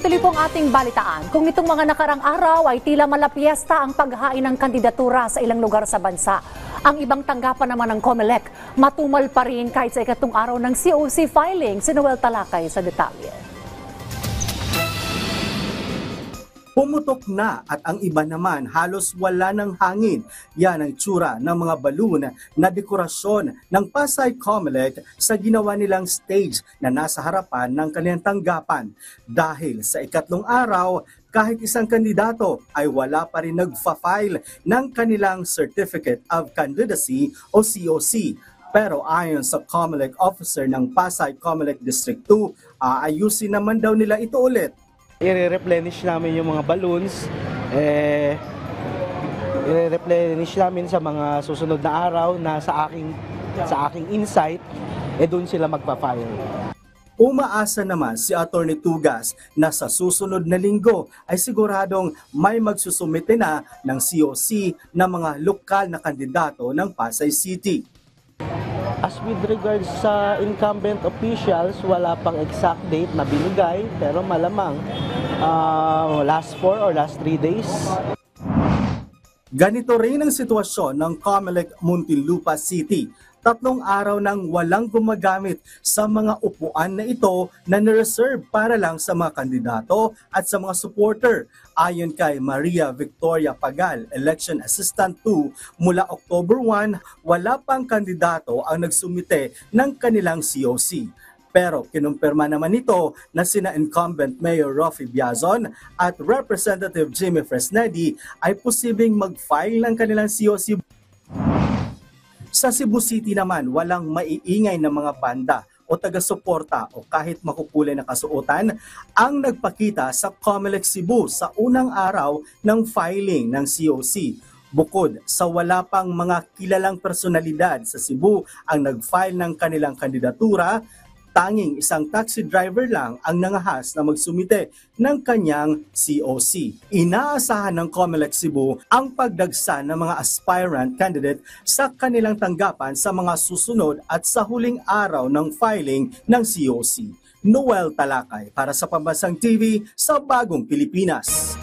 Tuloy-tuloy po ang ating balitaan. Kung nitong mga nakarang araw ay tila malapiesta ang paghain ng kandidatura sa ilang lugar sa bansa. Ang ibang tanggapan naman ng COMELEC, matumal pa rin kahit sa ikatlong araw ng COC filing. Si Noel Talakay sa detalye. Pumutok na at ang iba naman halos wala ng hangin. Yan ang tsura ng mga balloon na dekorasyon ng Pasay COMELEC sa ginawa nilang stage na nasa harapan ng kanilang tanggapan. Dahil sa ikatlong araw, kahit isang kandidato ay wala pa rin nagfa-file ng kanilang Certificate of Candidacy o COC. Pero ayon sa COMELEC officer ng Pasay COMELEC District 2, aayusin naman daw nila ito ulit. I-replenish namin yung mga balloons, i-replenish namin sa mga susunod na araw na sa aking insight, doon sila magpa-file. Umaasa naman si Atty. Tugas na sa susunod na linggo ay siguradong may magsusumite na ng COC na mga lokal na kandidato ng Pasay City. As with regards sa incumbent officials, wala pang exact date na binigay, pero malamang last 4 or last 3 days. Ganito rin ang sitwasyon ng COMELEC Muntinlupa City. 3 araw nang walang gumagamit sa mga upuan na ito na nireserve para lang sa mga kandidato at sa mga supporter. Ayon kay Maria Victoria Pagal, Election Assistant 2, mula October 1, wala pang kandidato ang nagsumite ng kanilang COC. Pero kinumpirma naman ito na sina incumbent Mayor Roffy Biazon at Representative Jimmy Fresnedi ay posibleng mag-file ng kanilang COC. Sa Cebu City naman, walang maiingay na mga banda o taga-suporta o kahit makukulay na kasuotan ang nagpakita sa COMELEC Cebu sa unang araw ng filing ng COC. Bukod sa wala pang mga kilalang personalidad sa Cebu ang nag-file ng kanilang kandidatura, tanging isang taxi driver lang ang nangahas na magsumite ng kanyang COC. Inaasahan ng COMELEC Cebu ang pagdagsa ng mga aspirant candidate sa kanilang tanggapan sa mga susunod at sa huling araw ng filing ng COC. Noel Talakay para sa Pambansang TV sa Bagong Pilipinas.